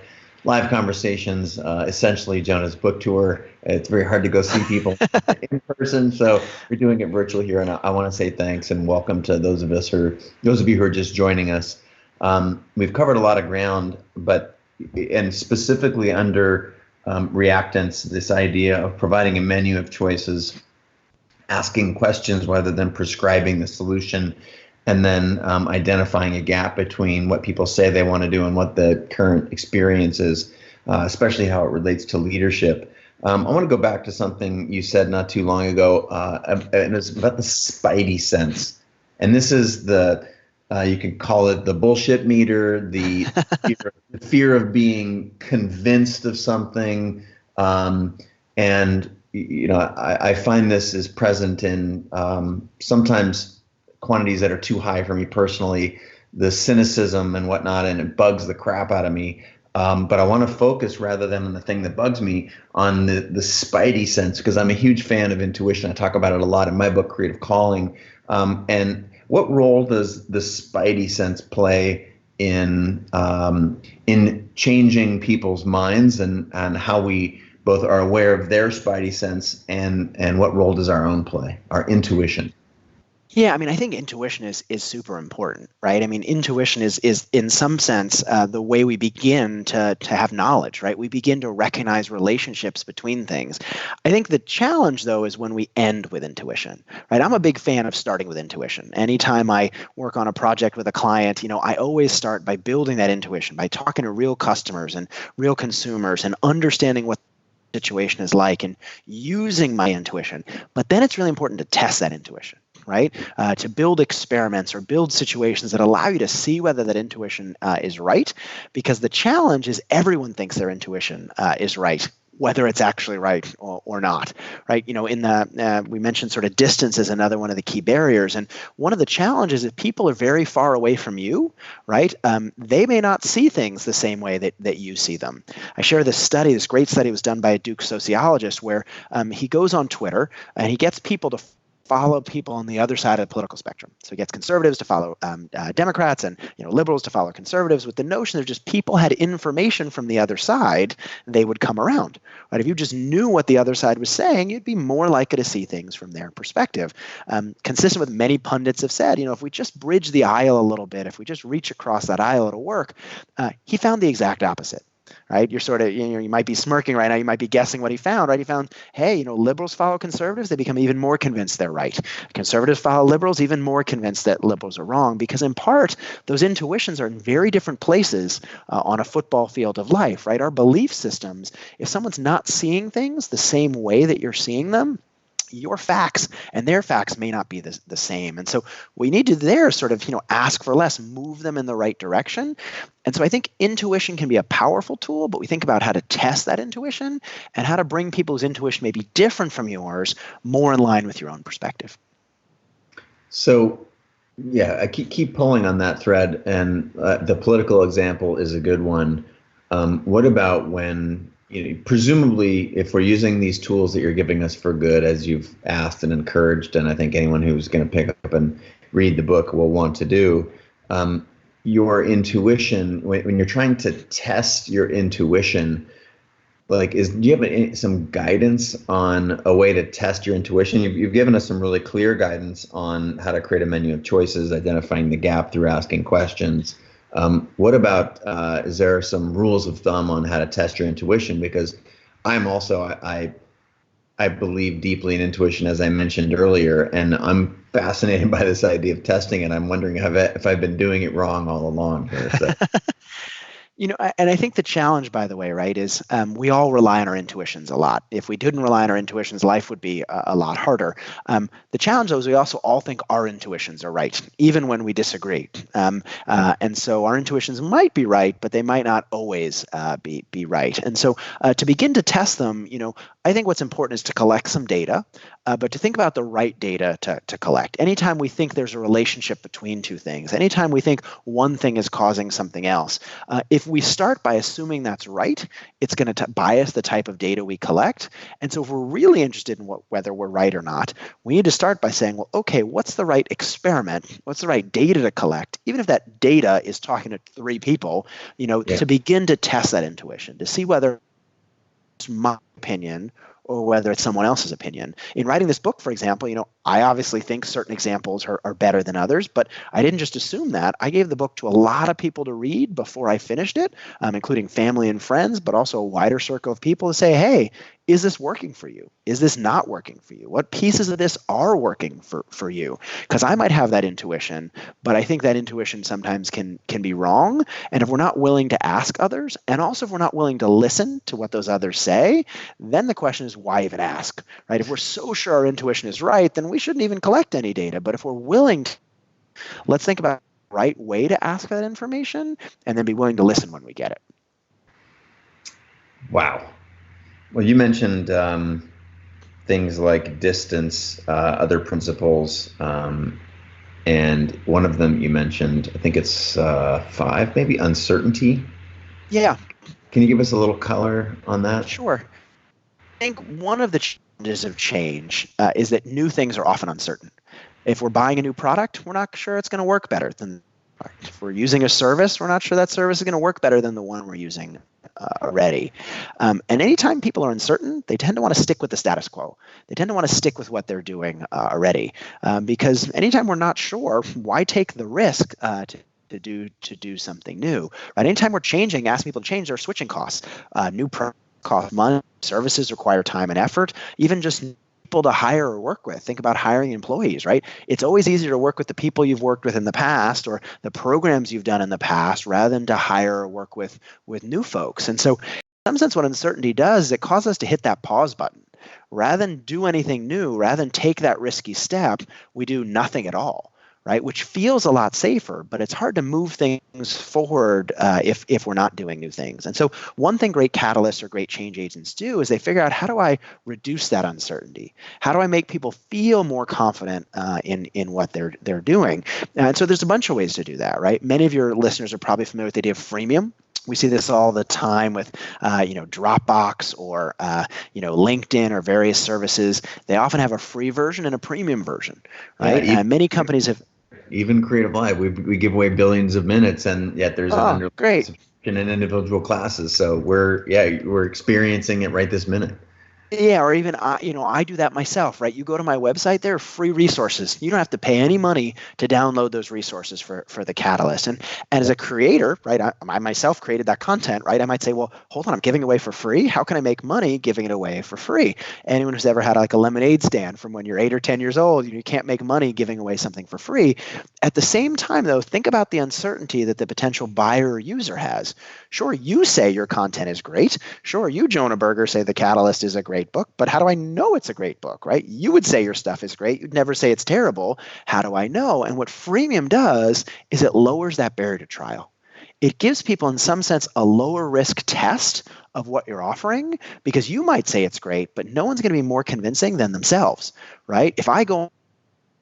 conversations, essentially Jonah's book tour. It's very hard to go see people in person, so we're doing it virtually here. And I want to say thanks and welcome to those of you who are just joining us. We've covered a lot of ground, and specifically under reactance, this idea of providing a menu of choices, asking questions rather than prescribing the solution, and then identifying a gap between what people say they want to do and what the current experience is, especially how it relates to leadership. I want to go back to something you said not too long ago, and it's about the spidey sense. And this is you can call it the bullshit meter, the fear of being convinced of something. And I find this is present in sometimes quantities that are too high for me personally, the cynicism and whatnot, and it bugs the crap out of me. But I want to focus rather than on the thing that bugs me on the spidey sense, because I'm a huge fan of intuition. I talk about it a lot in my book, Creative Calling. And what role does the spidey sense play in changing people's minds and how we both are aware of their spidey sense and what role does our own play, our intuition? Yeah, I think intuition is super important, right? Intuition is in some sense the way we begin to have knowledge, right? We begin to recognize relationships between things. I think the challenge, though, is when we end with intuition, right? I'm a big fan of starting with intuition. Anytime I work on a project with a client, I always start by building that intuition, by talking to real customers and real consumers and understanding what the situation is like and using my intuition. But then it's really important to test that intuition, right? To build experiments or build situations that allow you to see whether that intuition is right, because the challenge is everyone thinks their intuition is right, whether it's actually right or not, right? We mentioned sort of distance as another one of the key barriers, and one of the challenges is people are very far away from you, right? They may not see things the same way that you see them. I share this great study was done by a Duke sociologist where he goes on Twitter and he gets people to follow people on the other side of the political spectrum. So he gets conservatives to follow Democrats, and liberals to follow conservatives, with the notion that just people had information from the other side, they would come around. Right? If you just knew what the other side was saying, you'd be more likely to see things from their perspective. Consistent with many pundits have said, if we just bridge the aisle a little bit, if we just reach across that aisle, it'll work. He found the exact opposite. Right? You're sort of, you might be smirking right now. You might be guessing what he found, right? He found, hey, liberals follow conservatives. They become even more convinced they're right. Conservatives follow liberals, even more convinced that liberals are wrong, because in part, those intuitions are in very different places on a football field of life, right? Our belief systems, if someone's not seeing things the same way that you're seeing them, your facts and their facts may not be the same. And so we need to there sort of, ask for less, move them in the right direction. And so I think intuition can be a powerful tool, but we think about how to test that intuition and how to bring people's intuition may be different from yours, more in line with your own perspective. So, yeah, I keep pulling on that thread, and the political example is a good one. What about when, presumably, if we're using these tools that you're giving us for good, as you've asked and encouraged, and I think anyone who's going to pick up and read the book will want to do, your intuition, when you're trying to test your intuition, do you have some guidance on a way to test your intuition? You've given us some really clear guidance on how to create a menu of choices, identifying the gap through asking questions. What about, is there some rules of thumb on how to test your intuition? Because I'm also, I believe deeply in intuition, as I mentioned earlier, and I'm fascinated by this idea of testing it. I'm wondering if I've been doing it wrong all along here. So. And I think the challenge, by the way, right, is we all rely on our intuitions a lot. If we didn't rely on our intuitions, life would be a lot harder. The challenge, though, is we also all think our intuitions are right, even when we disagree. And so our intuitions might be right, but they might not always be right. And so to begin to test them, I think what's important is to collect some data, but to think about the right data to collect. Anytime we think there's a relationship between two things, anytime we think one thing is causing something else, if we start by assuming that's right, it's going to bias the type of data we collect. And so if we're really interested in whether we're right or not, we need to start by saying, well, okay, what's the right experiment? What's the right data to collect? Even if that data is talking to three people, to begin to test that intuition, to see whether it's my opinion or whether it's someone else's opinion. In writing this book, for example, I obviously think certain examples are better than others, but I didn't just assume that. I gave the book to a lot of people to read before I finished it, including family and friends, but also a wider circle of people to say, hey, is this working for you? Is this not working for you? What pieces of this are working for you? Because I might have that intuition, but I think that intuition sometimes can be wrong. And if we're not willing to ask others, and also if we're not willing to listen to what those others say, then the question is, why even ask? Right? If we're so sure our intuition is right, then we shouldn't even collect any data. But if we're willing to, let's think about the right way to ask that information and then be willing to listen when we get it. Wow. Well, you mentioned things like distance, other principles, and one of them you mentioned, I think it's 5, maybe uncertainty. Yeah. Can you give us a little color on that? Sure. I think one of the challenges of change is that new things are often uncertain. If we're buying a new product, we're not sure it's going to work better than. If we're using a service, we're not sure that service is going to work better than the one we're using already. And anytime people are uncertain, they tend to want to stick with the status quo. They tend to want to stick with what they're doing already. Because anytime we're not sure, why take the risk to do something new? Right? Anytime we're changing, asking people to change, their switching costs. New cost money, services require time and effort. Even just people to hire or work with. Think about hiring employees, right? It's always easier to work with the people you've worked with in the past or the programs you've done in the past rather than to hire or work with new folks. And so in some sense, what uncertainty does is it causes us to hit that pause button. Rather than do anything new, rather than take that risky step, we do nothing at all. right? Which feels a lot safer, but it's hard to move things forward if we're not doing new things. And so one thing great catalysts or great change agents do is they figure out, how do I reduce that uncertainty? How do I make people feel more confident in what they're doing? And so there's a bunch of ways to do that, right? Many of your listeners are probably familiar with the idea of freemium. We see this all the time with, Dropbox or, LinkedIn or various services. They often have a free version and a premium version, right? Yeah, many companies have. Even CreativeLive, we give away billions of minutes, and yet there's an underlying Great. subscription in individual classes. So we're experiencing it right this minute. Yeah, or even I do that myself, right? You go to my website, there are free resources. You don't have to pay any money to download those resources for the Catalyst. And as a creator, right, I myself created that content, right? I might say, well, hold on, I'm giving it away for free. How can I make money giving it away for free? Anyone who's ever had like a lemonade stand from when you're 8 or 10 years old, you can't make money giving away something for free. At the same time, though, think about the uncertainty that the potential buyer or user has. Sure, you say your content is great. Sure, you, Jonah Berger, say the Catalyst is a great book, but how do I know it's a great book, right? You would say your stuff is great. You'd never say it's terrible. How do I know? And what freemium does is it lowers that barrier to trial. It gives people, in some sense, a lower risk test of what you're offering, because you might say it's great, but no one's going to be more convincing than themselves, right? If I go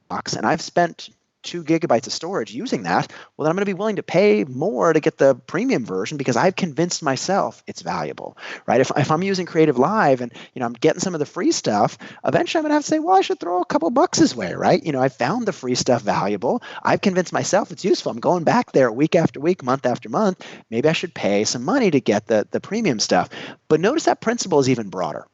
box and I've spent 2 gigabytes of storage using that, well, then I'm going to be willing to pay more to get the premium version because I've convinced myself it's valuable, right? If I'm using CreativeLive and I'm getting some of the free stuff, eventually I'm going to have to say, well, I should throw a couple bucks his way, right? I found the free stuff valuable. I've convinced myself it's useful. I'm going back there week after week, month after month. Maybe I should pay some money to get the premium stuff. But notice that principle is even broader.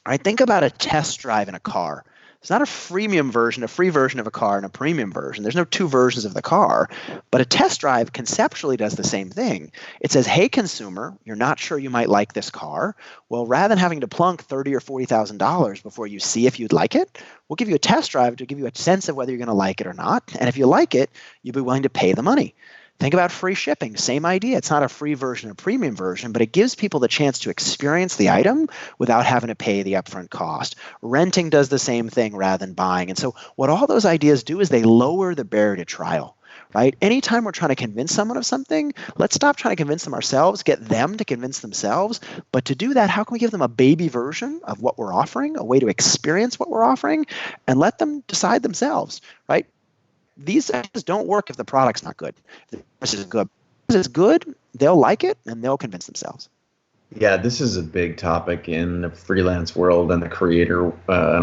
Right? Think about a test drive in a car. It's not a freemium version, a free version of a car, and a premium version. There's no 2 versions of the car, but a test drive conceptually does the same thing. It says, hey, consumer, you're not sure you might like this car. Well, rather than having to plunk $30,000 or $40,000 before you see if you'd like it, we'll give you a test drive to give you a sense of whether you're going to like it or not. And if you like it, you'll be willing to pay the money. Think about free shipping. Same idea. It's not a free version, a premium version, but it gives people the chance to experience the item without having to pay the upfront cost. Renting does the same thing rather than buying. And so what all those ideas do is they lower the barrier to trial. Right? Anytime we're trying to convince someone of something, let's stop trying to convince them ourselves, get them to convince themselves. But to do that, how can we give them a baby version of what we're offering, a way to experience what we're offering, and let them decide themselves, right? These things don't work if the product's not good. If the service is good, if it's good, they'll like it and they'll convince themselves. Yeah, this is a big topic in the freelance world and the creator and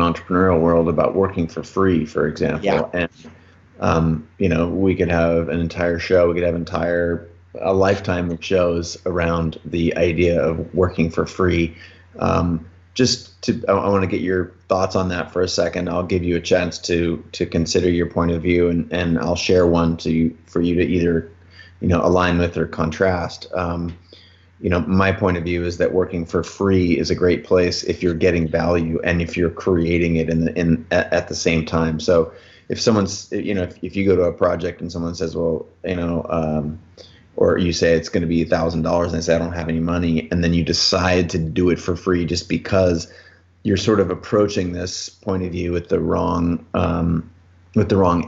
entrepreneurial world about working for free, for example. Yeah. And we could have an entire show. We could have a lifetime of shows around the idea of working for free. I want to get your thoughts on that for a second. I'll give you a chance to consider your point of view, and I'll share one for you to either, align with or contrast. My point of view is that working for free is a great place if you're getting value and if you're creating it at the same time. So if someone's, if you go to a project and someone says, well, or you say it's going to be $1,000 and they say, I don't have any money. And then you decide to do it for free just because you're sort of approaching this point of view with the wrong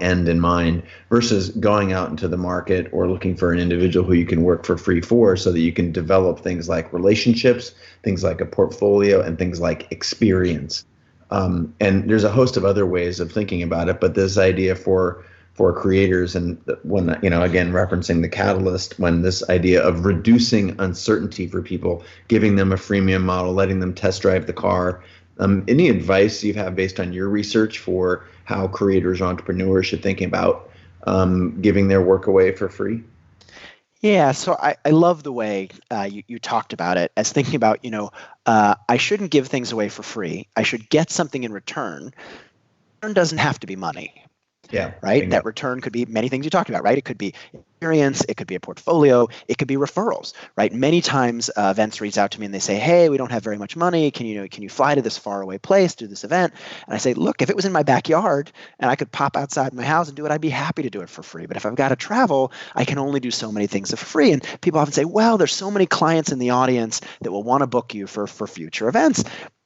end in mind, versus going out into the market or looking for an individual who you can work for free for, so that you can develop things like relationships, things like a portfolio, and things like experience. And there's a host of other ways of thinking about it, but this idea for creators, and when, again, referencing the Catalyst, when this idea of reducing uncertainty for people, giving them a freemium model, letting them test drive the car. Any advice you have based on your research for how creators or entrepreneurs should think about giving their work away for free? Yeah, so I love the way you talked about it as thinking about, I shouldn't give things away for free. I should get something in return. Return doesn't have to be money. Yeah. Right. That return could be many things you talked about, right? It could be experience, it could be a portfolio, it could be referrals, right? Many times events reach out to me and they say, hey, we don't have very much money. Can you fly to this faraway place, do this event? And I say, look, if it was in my backyard and I could pop outside my house and do it, I'd be happy to do it for free. But if I've got to travel, I can only do so many things for free. And people often say, well, there's so many clients in the audience that will want to book you for future events.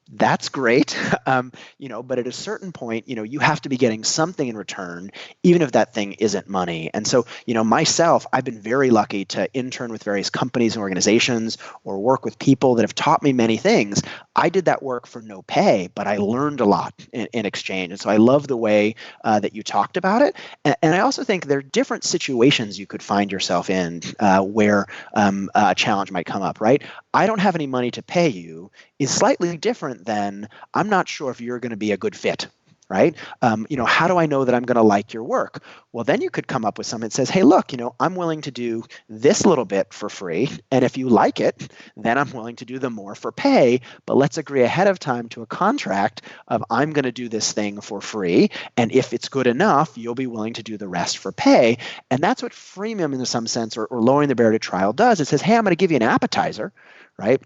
That's great. But at a certain point, you have to be getting something in return, even if that thing isn't money. And so, myself, I've been very lucky to intern with various companies and organizations or work with people that have taught me many things. I did that work for no pay, but I learned a lot in exchange. And so I love the way that you talked about it. And I also think there are different situations you could find yourself in where a challenge might come up, right? I don't have any money to pay you is slightly different than I'm not sure if you're going to be a good fit, right? How do I know that I'm going to like your work? Well, then you could come up with something that says, hey, look, I'm willing to do this little bit for free. And if you like it, then I'm willing to do the more for pay. But let's agree ahead of time to a contract of I'm going to do this thing for free. And if it's good enough, you'll be willing to do the rest for pay. And that's what freemium in some sense or lowering the barrier to trial does. It says, hey, I'm going to give you an appetizer, right?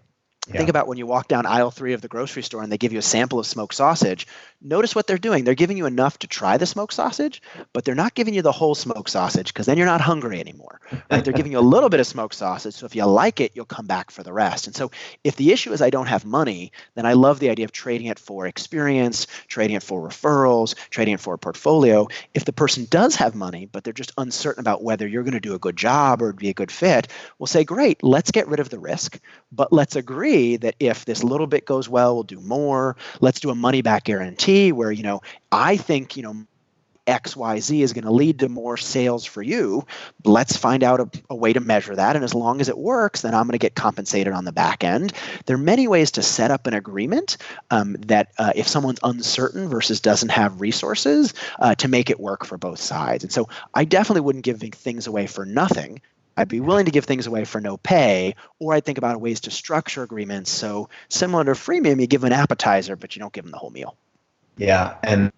Yeah. Think about when you walk down aisle 3 of the grocery store and they give you a sample of smoked sausage. Notice what they're doing. They're giving you enough to try the smoked sausage, but they're not giving you the whole smoked sausage because then you're not hungry anymore. Right? They're giving you a little bit of smoked sausage. So if you like it, you'll come back for the rest. And so if the issue is I don't have money, then I love the idea of trading it for experience, trading it for referrals, trading it for a portfolio. If the person does have money, but they're just uncertain about whether you're going to do a good job or be a good fit, we'll say, great, let's get rid of the risk, but let's agree that if this little bit goes well, we'll do more. Let's do a money back guarantee where, I think, XYZ is going to lead to more sales for you. Let's find out a way to measure that. And as long as it works, then I'm going to get compensated on the back end. There are many ways to set up an agreement that if someone's uncertain versus doesn't have resources to make it work for both sides. And so I definitely wouldn't give things away for nothing. I'd be willing to give things away for no pay, or I'd think about ways to structure agreements. So similar to freemium, you give an appetizer, but you don't give them the whole meal. Yeah. And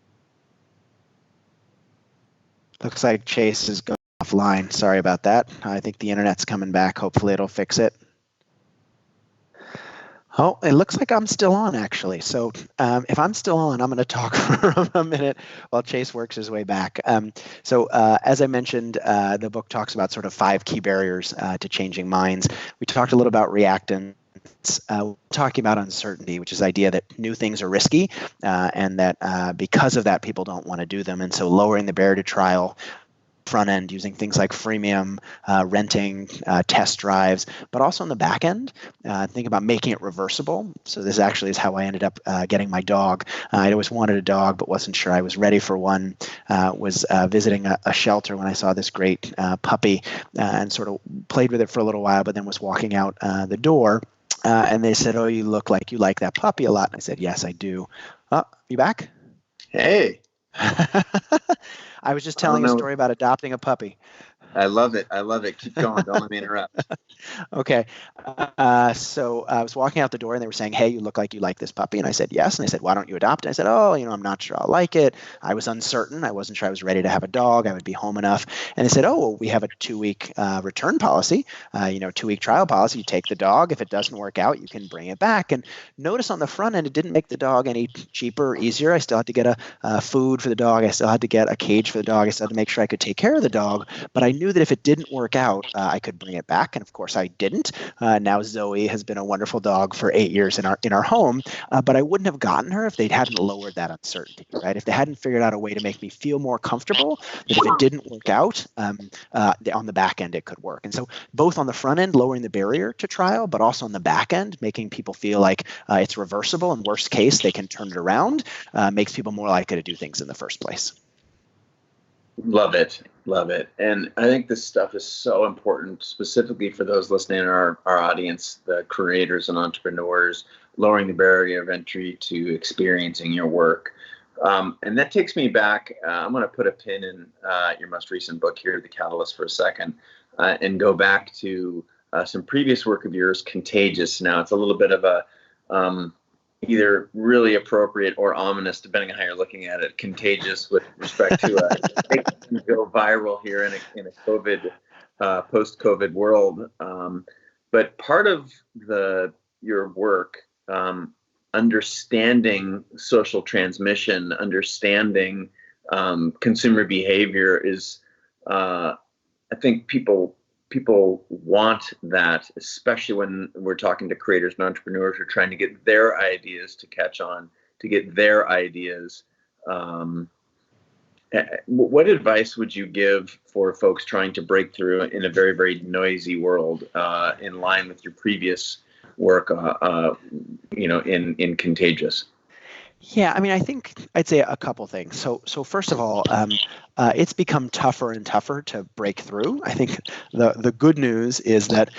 looks like Chase is going offline. Sorry about that. I think the internet's coming back. Hopefully it'll fix it. Oh, it looks like I'm still on, actually. So if I'm still on, I'm going to talk for a minute while Chase works his way back. As I mentioned, the book talks about sort of 5 key barriers to changing minds. We talked a little about reactance. Talking about uncertainty, which is the idea that new things are risky and that because of that, people don't want to do them. And so lowering the barrier to trial front end using things like freemium, renting, test drives, but also on the back end, think about making it reversible. So this actually is how I ended up getting my dog. I always wanted a dog, but wasn't sure I was ready for one. Was visiting a shelter when I saw this great puppy and sort of played with it for a little while, but then was walking out the door. And they said, oh, you look like you like that puppy a lot. And I said, yes, I do. Oh, you back? Hey. I was just telling a story about adopting a puppy. I love it. I love it. Keep going. Don't let me interrupt. Okay. So I was walking out the door and they were saying, hey, you look like you like this puppy. And I said, yes. And they said, why don't you adopt it? I said, oh, I'm not sure I'll like it. I was uncertain. I wasn't sure I was ready to have a dog. I would be home enough. And they said, oh, well, we have a 2-week return policy, 2-week trial policy. You take the dog. If it doesn't work out, you can bring it back. And notice on the front end, it didn't make the dog any cheaper or easier. I still had to get a food for the dog. I still had to get a cage for the dog. I still had to make sure I could take care of the dog. But I knew that if it didn't work out, I could bring it back. And of course, I didn't. Now Zoe has been a wonderful dog for 8 years in our home, but I wouldn't have gotten her if they hadn't lowered that uncertainty, right? If they hadn't figured out a way to make me feel more comfortable that if it didn't work out, on the back end it could work. And so both on the front end, lowering the barrier to trial, but also on the back end, making people feel like it's reversible, and worst case, they can turn it around, makes people more likely to do things in the first place. Love it. Love it. And I think this stuff is so important, specifically for those listening in our audience, the creators and entrepreneurs, lowering the barrier of entry to experiencing your work. And that takes me back. I'm going to put a pin in your most recent book here, The Catalyst, for a second, and go back to some previous work of yours, Contagious. Now, it's a little bit of a either really appropriate or ominous, depending on how you're looking at it, contagious with respect to go viral here in a COVID, post-COVID world. But part of your work, understanding social transmission, understanding consumer behavior is, I think people people want that, especially when we're talking to creators and entrepreneurs who are trying to get their ideas to catch on, to get their ideas. What advice would you give for folks trying to break through in a very, very noisy world, in line with your previous work, in Contagious? Yeah, I mean, I think I'd say a couple things. So first of all, it's become tougher and tougher to break through. I think the good news is that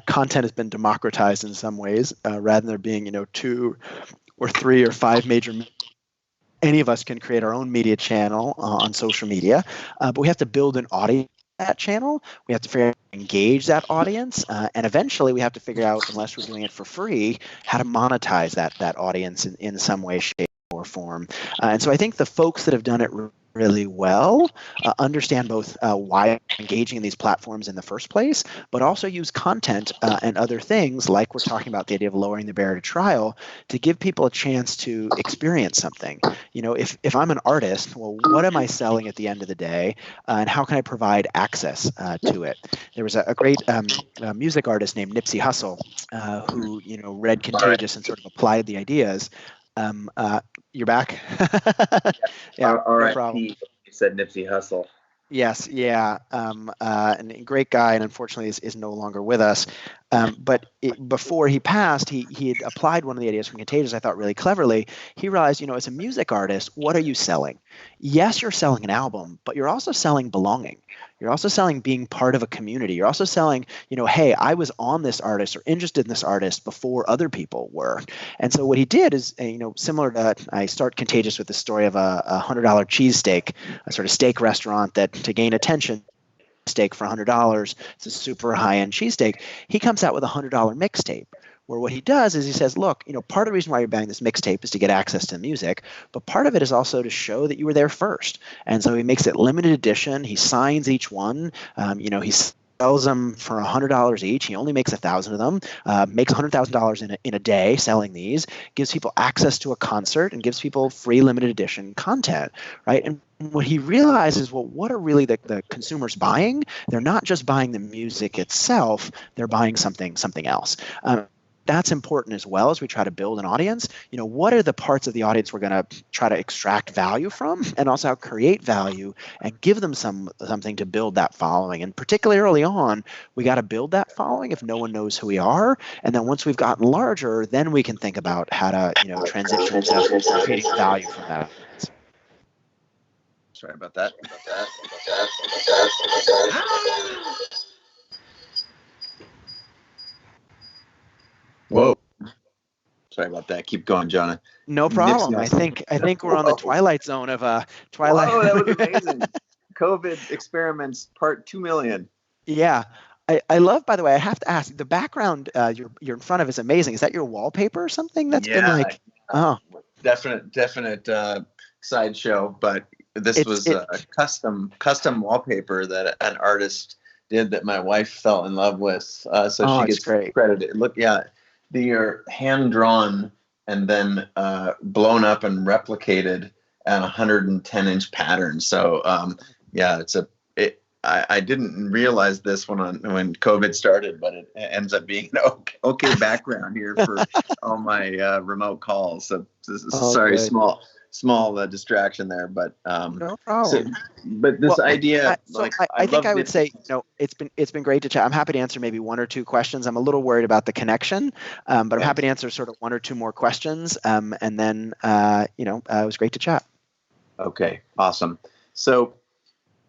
content has been democratized in some ways, rather than there being, 2 or 3 or 5 major. Any of us can create our own media channel on social media, but we have to build an audience for that channel. We have to figure out how to engage that audience, and eventually we have to figure out, unless we're doing it for free, how to monetize that audience in some way, shape, or form. And so I think the folks that have done it really well understand both why engaging in these platforms in the first place, but also use content and other things, like we're talking about, the idea of lowering the barrier to trial, to give people a chance to experience something. If I'm an artist, well, what am I selling at the end of the day, and how can I provide access to it? There was a great music artist named Nipsey Hussle who read Contagious and sort of applied the ideas. You're back? Yeah, no problem. You said Nipsey Hussle. Yes, yeah, and a great guy, and unfortunately is no longer with us. But before he passed, he had applied one of the ideas from Contagious, I thought, really cleverly. He realized, as a music artist, what are you selling? Yes, you're selling an album, but you're also selling belonging. You're also selling being part of a community. You're also selling, hey, I was on this artist or interested in this artist before other people were. And so what he did is, similar to, I start Contagious with the story of a $100 cheesesteak, a sort of steak restaurant that, to gain attention, steak for $100, it's a super high-end cheesesteak. He comes out with a $100 mixtape, where what he does is he says, look, part of the reason why you're buying this mixtape is to get access to music, but part of it is also to show that you were there first. And so he makes it limited edition. He signs each one. He sells them for $100 each. He only makes 1,000 of them, makes $100,000 in a day selling these, gives people access to a concert, and gives people free limited edition content, right? And what he realizes, well, what are really the consumers buying? They're not just buying the music itself, they're buying something else. That's important as well as we try to build an audience. What are the parts of the audience we're going to try to extract value from, and also create value and give them something to build that following. And particularly early on, we got to build that following if no one knows who we are. And then once we've gotten larger, then we can think about how to transition to creating value from that. Sorry about that. Whoa. Sorry about that. Keep going, Jonah. No problem. I think we're on the twilight zone of Twilight. Oh, that was amazing. COVID experiments part 2 million. Yeah. I love, by the way, I have to ask, the background you're in front of is amazing. Is that your wallpaper or something? That's been like, definite sideshow, but this was a custom wallpaper that an artist did that my wife fell in love with. So she gets credited. Look, yeah, they're hand drawn and then blown up and replicated at 110-inch pattern. So I didn't realize this when COVID started, but it ends up being an okay background here for all my remote calls. So sorry, good. Small distraction there, but no problem. But this idea, I think I would say, it's been great to chat. I'm happy to answer maybe 1 or 2 questions. I'm a little worried about the connection, but I'm happy to answer sort of 1 or 2 more questions, and then it was great to chat. Okay, awesome. So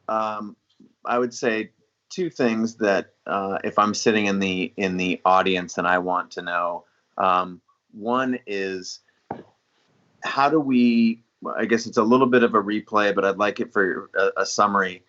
I would say 2 things that if I'm sitting in the audience and I want to know. One is, how do we, I guess it's a little bit of a replay, but I'd like it for a summary,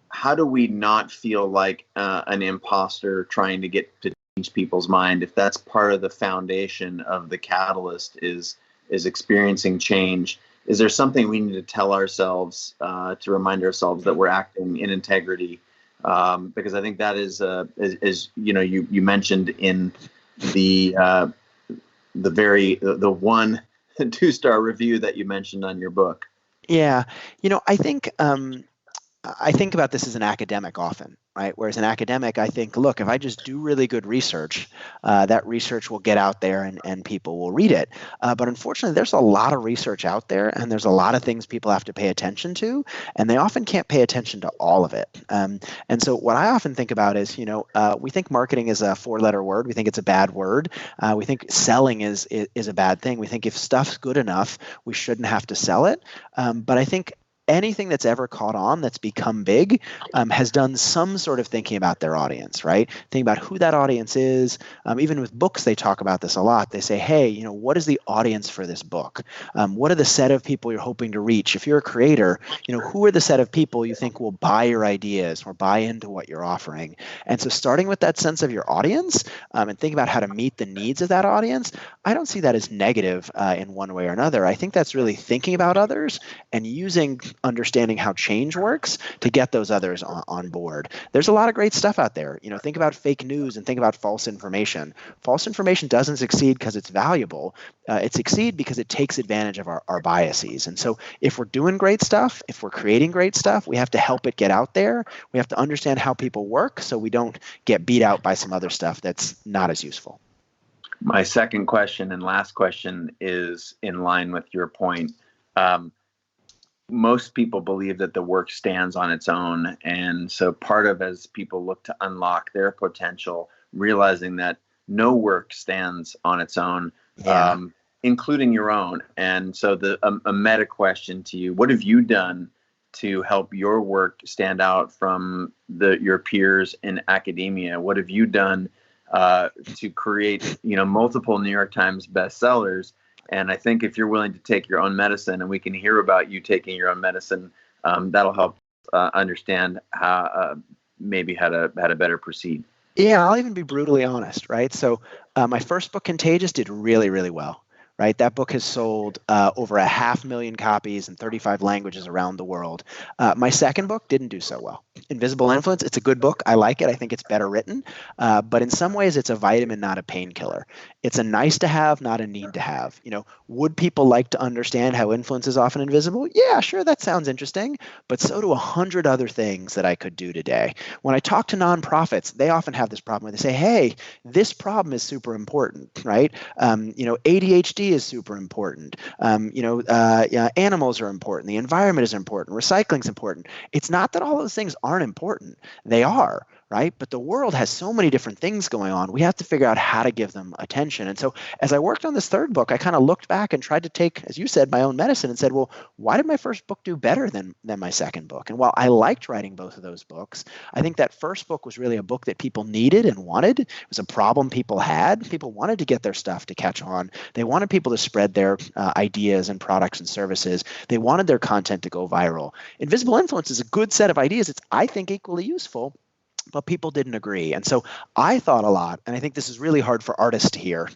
how do we not feel like an imposter trying to get to change people's mind, if that's part of the foundation of the catalyst is experiencing change? Is there something we need to tell ourselves to remind ourselves that we're acting in integrity? Because I think that is you mentioned in the 1 2-star review that you mentioned on your book. Yeah, I think I think about this as an academic often, right? Whereas an academic, I think, look, if I just do really good research, that research will get out there and people will read it. But unfortunately, there's a lot of research out there, and there's a lot of things people have to pay attention to, and they often can't pay attention to all of it. And so what I often think about is, we think marketing is a four-letter word. We think it's a bad word. We think selling is a bad thing. We think if stuff's good enough, we shouldn't have to sell it. But I think anything that's ever caught on that's become big has done some sort of thinking about their audience, right? Think about who that audience is. Even with books, they talk about this a lot. They say, hey, what is the audience for this book? What are the set of people you're hoping to reach? If you're a creator, who are the set of people you think will buy your ideas or buy into what you're offering? And so starting with that sense of your audience and think about how to meet the needs of that audience, I don't see that as negative in one way or another. I think that's really thinking about others and using understanding how change works to get those others on board. There's a lot of great stuff out there. Think about fake news and think about false information. False information doesn't succeed because it's valuable. It succeeds because it takes advantage of our biases. And so if we're doing great stuff, if we're creating great stuff, we have to help it get out there. We have to understand how people work so we don't get beat out by some other stuff that's not as useful. My second question and last question is in line with your point. Most people believe that the work stands on its own. And so part of as people look to unlock their potential, realizing that no work stands on its own, including your own. And so a meta question to you, what have you done to help your work stand out from your peers in academia? What have you done to create, multiple New York Times bestsellers? And I think if you're willing to take your own medicine, and we can hear about you taking your own medicine, that'll help understand how to better proceed. Yeah, I'll even be brutally honest, right? So my first book, Contagious, did really, really well. Right, that book has sold over 500,000 copies in 35 languages around the world. My second book didn't do so well. Invisible Influence, it's a good book. I like it. I think it's better written. But in some ways, it's a vitamin, not a painkiller. It's a nice to have, not a need to have. Would people like to understand how influence is often invisible? Yeah, sure, that sounds interesting. But so do 100 other things that I could do today. When I talk to nonprofits, they often have this problem where they say, hey, this problem is super important, right? ADHD is super important. Animals are important. The environment is important. Recycling is important. It's not that all those things aren't important. They are, right? But the world has so many different things going on. We have to figure out how to give them attention. And so as I worked on this third book, I kind of looked back and tried to take, as you said, my own medicine and said, well, why did my first book do better than my second book? And while I liked writing both of those books, I think that first book was really a book that people needed and wanted. It was a problem people had. People wanted to get their stuff to catch on. They wanted people to spread their ideas and products and services. They wanted their content to go viral. Invisible Influence is a good set of ideas. It's, I think, equally useful, but people didn't agree. And so I thought a lot, and I think this is really hard for artists to hear,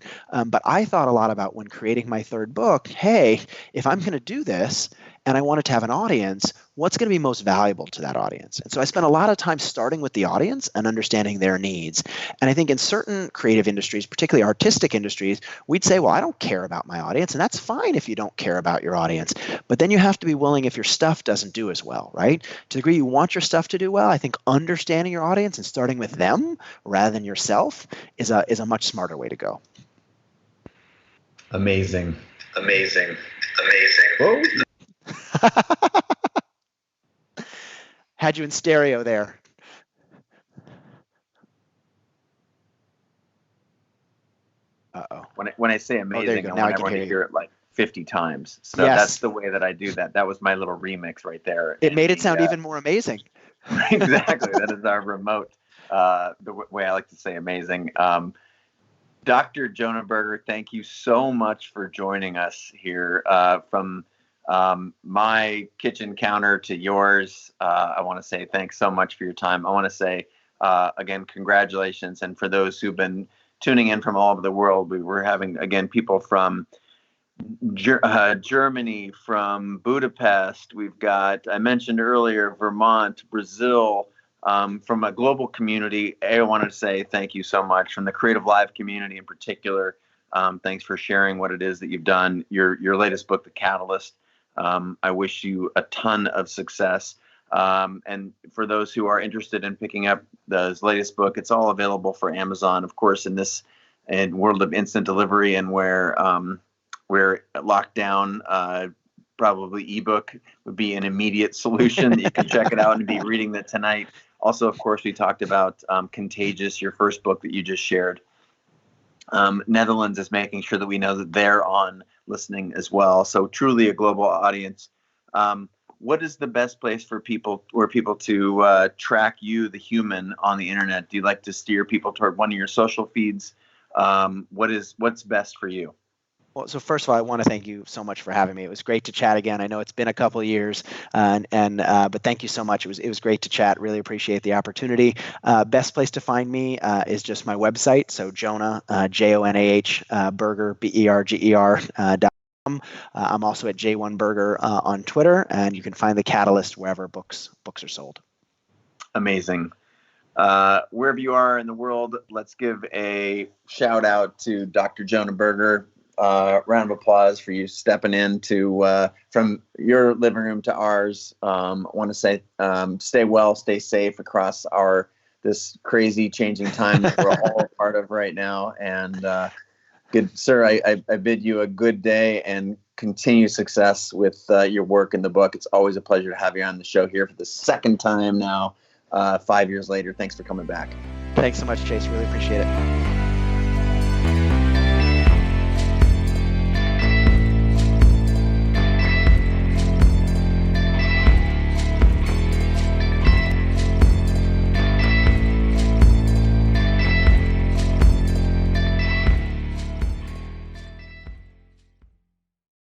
but I thought a lot about when creating my third book, hey, if I'm going to do this and I want it to have an audience, what's going to be most valuable to that audience? And so I spent a lot of time starting with the audience and understanding their needs. And I think in certain creative industries, particularly artistic industries, we'd say, well, I don't care about my audience. And that's fine if you don't care about your audience. But then you have to be willing if your stuff doesn't do as well, right? To the degree you want your stuff to do well, I think understanding your audience and starting with them rather than yourself is a much smarter way to go. Amazing. Whoa. Had you in stereo there. Uh-oh. When I say amazing, I want everyone to hear it like 50 times. So yes. That's the way that I do that. That was my little remix right there. It made it sound even more amazing. Exactly. That is our remote, the way I like to say amazing. Dr. Jonah Berger, thank you so much for joining us here from my kitchen counter to yours. I want to say thanks so much for your time. I want to say, again, congratulations. And for those who've been tuning in from all over the world, we're having, again, people from Germany, from Budapest. We've got, I mentioned earlier, Vermont, Brazil, from a global community. I wanted to say thank you so much from the CreativeLive community in particular. Thanks for sharing what it is that you've done. Your latest book, The Catalyst. I wish you a ton of success. And for those who are interested in picking up his latest book, it's all available for Amazon, of course, in this world of instant delivery, and where lockdown, probably ebook would be an immediate solution. You can check it out and be reading that tonight. Also, of course, we talked about Contagious, your first book that you just shared. Netherlands is making sure that we know that they're on listening as well. So truly a global audience. What is the best place for people to track you, the human, on the internet? Do you like to steer people toward one of your social feeds? What's best for you? Well, so first of all, I want to thank you so much for having me. It was great to chat again. I know it's been a couple of years, but thank you so much. It was great to chat. Really appreciate the opportunity. Best place to find me is just my website. So Jonah, Jonah, Berger, BERGER.com. I'm also at J1Berger on Twitter, and you can find The Catalyst wherever books are sold. Amazing. Wherever you are in the world, let's give a shout out to Dr. Jonah Berger. Round of applause for you stepping in from your living room to ours. I want to say stay well, stay safe across this crazy changing time that we're all a part of right now. And good sir, I bid you a good day and continued success with your work in the book. It's always a pleasure to have you on the show here for the second time now, 5 years later. Thanks for coming back. Thanks so much, Chase. Really appreciate it.